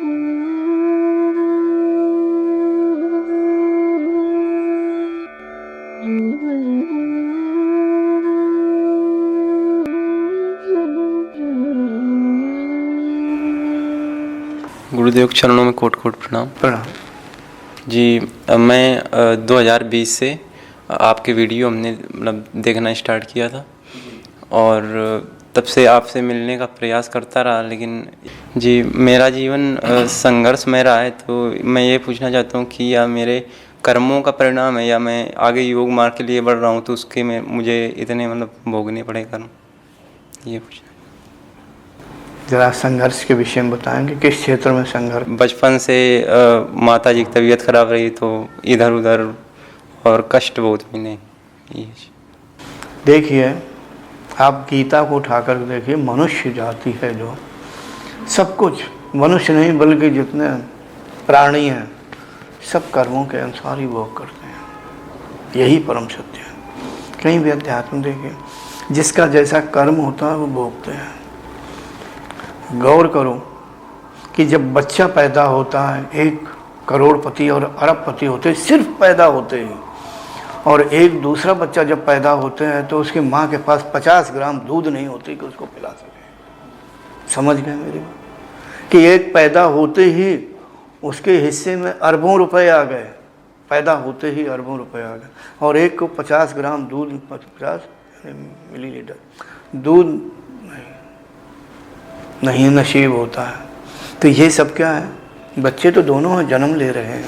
गुरुदेव के चरणों में कोट कोट प्रणाम। प्रणाम जी। मैं 2020 से आपके वीडियो हमने मतलब देखना स्टार्ट किया था और तब से आपसे मिलने का प्रयास करता रहा, लेकिन जी मेरा जीवन संघर्षमय रहा है। तो मैं ये पूछना चाहता हूँ कि या मेरे कर्मों का परिणाम है या मैं आगे योग मार्ग के लिए बढ़ रहा हूँ तो उसके में मुझे इतने मतलब भोगने पड़े कर्म, ये पूछना। जरा संघर्ष के विषय में बताएंगे, किस क्षेत्र में संघर्ष? बचपन से माता जी की तबीयत खराब रही तो इधर उधर और कष्ट बहुत मिले। देखिए, आप गीता को उठाकर देखिए, मनुष्य जाति है जो सब कुछ, मनुष्य नहीं बल्कि जितने प्राणी हैं सब कर्मों के अनुसार ही भोग करते हैं। यही परम सत्य है। कहीं भी अध्यात्म देखिए, जिसका जैसा कर्म होता है वो भोगते हैं। गौर करो कि जब बच्चा पैदा होता है, एक करोड़पति और अरबपति होते हैं सिर्फ पैदा होते ही, और एक दूसरा बच्चा जब पैदा होते हैं तो उसकी माँ के पास 50 ग्राम दूध नहीं होती कि उसको पिला सके। समझ गए मेरी बात? कि एक पैदा होते ही उसके हिस्से में अरबों रुपए आ गए, पैदा होते ही अरबों रुपए आ गए, और एक को 50 ग्राम दूध, 50 मिलीलीटर दूध नहीं नसीब होता है। तो ये सब क्या है? बच्चे तो दोनों हैं, जन्म ले रहे हैं,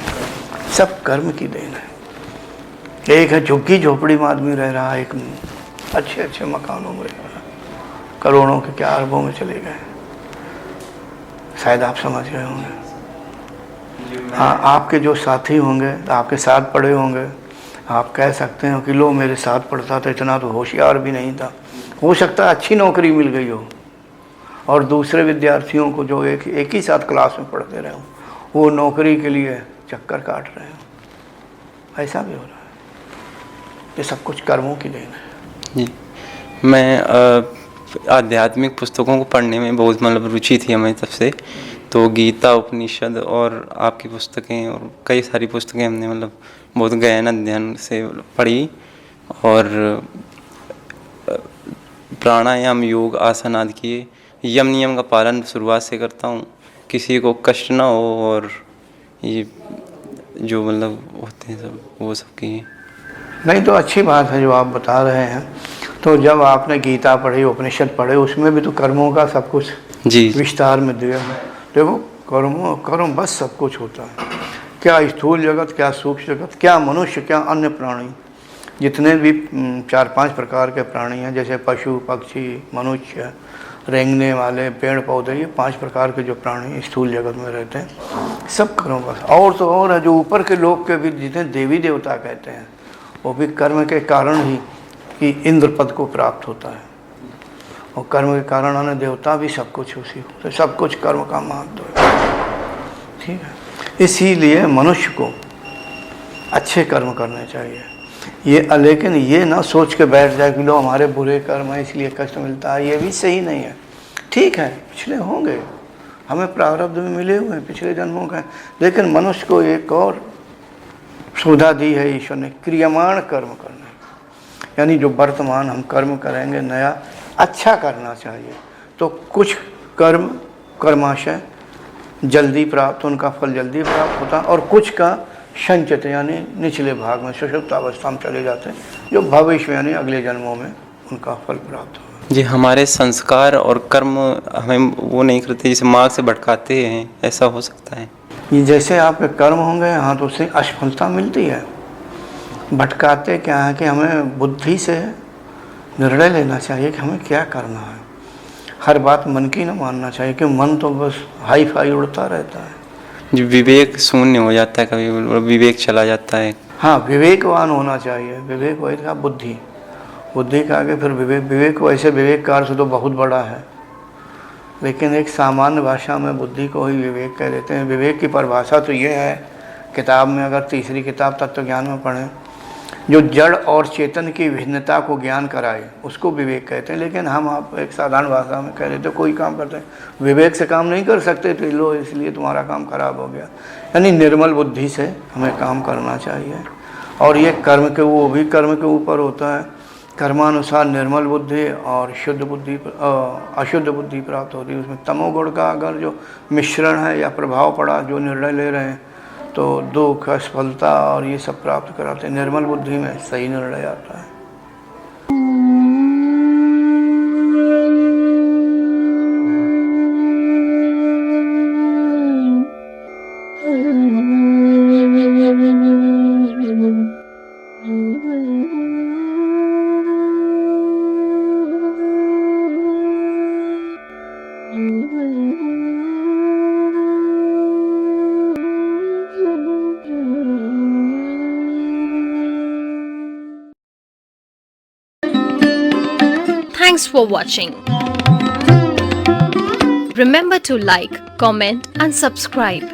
सब कर्म की देन है। एक है झुग्गी झोपड़ी में आदमी रह रहा है, एक अच्छे अच्छे मकानों में रह रहा है, करोड़ों के क्या अरबों में चले गए। शायद आप समझ गए होंगे। हाँ, आपके जो साथी होंगे, आपके साथ पढ़े होंगे, आप कह सकते हो कि लो मेरे साथ पढ़ता था, इतना तो होशियार भी नहीं था। हो सकता है अच्छी नौकरी मिल गई हो, और दूसरे विद्यार्थियों को जो एक ही साथ क्लास में पढ़ते रहे हो वो नौकरी के लिए चक्कर काट रहे हो। ऐसा भी हो रहा है। ये सब कुछ कर्मों की देन है। जी, मैं आध्यात्मिक पुस्तकों को पढ़ने में बहुत मतलब रुचि थी हमें तब से। तो गीता, उपनिषद और आपकी पुस्तकें और कई सारी पुस्तकें हमने मतलब बहुत गहन अध्ययन से पढ़ी, और प्राणायाम, योग, आसन आदि किए। यम नियम का पालन शुरुआत से करता हूँ, किसी को कष्ट ना हो, और ये जो मतलब होते हैं सब वो सब किए। नहीं तो अच्छी बात है जो आप बता रहे हैं। तो जब आपने गीता पढ़ी, उपनिषद पढ़े, उसमें भी तो कर्मों का सब कुछ जी विस्तार में दिया है। देखो, कर्म बस सब कुछ होता है। क्या स्थूल जगत, क्या सूक्ष्म जगत, क्या मनुष्य, क्या अन्य प्राणी, जितने भी 4-5 प्रकार के प्राणी हैं, जैसे पशु, पक्षी, मनुष्य, रेंगने वाले, पेड़ पौधे, ये 5 प्रकार के जो प्राणी स्थूल जगत में रहते हैं, सब कर्म बस। और तो और है, जो ऊपर के लोग के भी जितने देवी देवता कहते हैं, वो भी कर्म के कारण ही कि इंद्र पद को प्राप्त होता है, और कर्म के कारण अन्य देवता भी सब कुछ उसी को, तो सब कुछ कर्म का महत्व है। ठीक है, इसीलिए मनुष्य को अच्छे कर्म करने चाहिए। लेकिन ये ना सोच के बैठ जाए कि लो हमारे बुरे कर्म है इसलिए कष्ट मिलता है, ये भी सही नहीं है। ठीक है, पिछले होंगे, हमें प्रारब्ध में मिले हुए हैं पिछले जन्मों का, लेकिन मनुष्य को एक और सुविधा दी है ईश्वर ने, क्रियमाण कर्म करना। यानी जो वर्तमान हम कर्म करेंगे नया, अच्छा करना चाहिए। तो कुछ कर्म कर्माशय जल्दी प्राप्त, उनका फल जल्दी प्राप्त होता, और कुछ का संचित यानी निचले भाग में सुषुप्त अवस्था में चले जाते हैं, जो भविष्य यानी अगले जन्मों में उनका फल प्राप्त होगा। जी, हमारे संस्कार और कर्म हमें वो नहीं करते, जैसे मार्ग से भटकाते हैं, ऐसा हो सकता है? ये जैसे आपके कर्म होंगे, हाँ, तो उससे असफलता मिलती है। भटकाते क्या है कि हमें बुद्धि से निर्णय लेना चाहिए कि हमें क्या करना है। हर बात मन की ना मानना चाहिए, कि मन तो बस हाई फाई उड़ता रहता है। जो विवेक शून्य हो जाता है, कभी विवेक चला जाता है। हाँ, विवेकवान होना चाहिए। विवेक वही था, बुद्धि, बुद्धि का आगे फिर विवेक। विवेक वैसे विवेक का अर्थ तो बहुत बड़ा है, लेकिन एक सामान्य भाषा में बुद्धि को ही विवेक कह देते हैं। विवेक की परिभाषा तो ये है, किताब में अगर तीसरी किताब तत्व ज्ञान में पढ़ें जो जड़ और चेतन की भिन्नता को ज्ञान कराए उसको विवेक कहते हैं। लेकिन हम आप एक साधारण भाषा में कह देते कोई काम करते हैं, विवेक से काम नहीं कर सकते तो लो इसलिए तुम्हारा काम खराब हो गया। यानी निर्मल बुद्धि से हमें काम करना चाहिए। और ये कर्म के वो भी कर्म के ऊपर होता है, कर्मानुसार निर्मल बुद्धि और शुद्ध बुद्धि अशुद्ध बुद्धि प्राप्त होती है। उसमें तमोगुण का अगर जो मिश्रण है या प्रभाव पड़ा, जो निर्णय ले रहे हैं तो दुख, असफलता और ये सब प्राप्त कराते हैं। निर्मल बुद्धि में सही निर्णय आता है। Thanks for watching. Remember to like, comment and subscribe.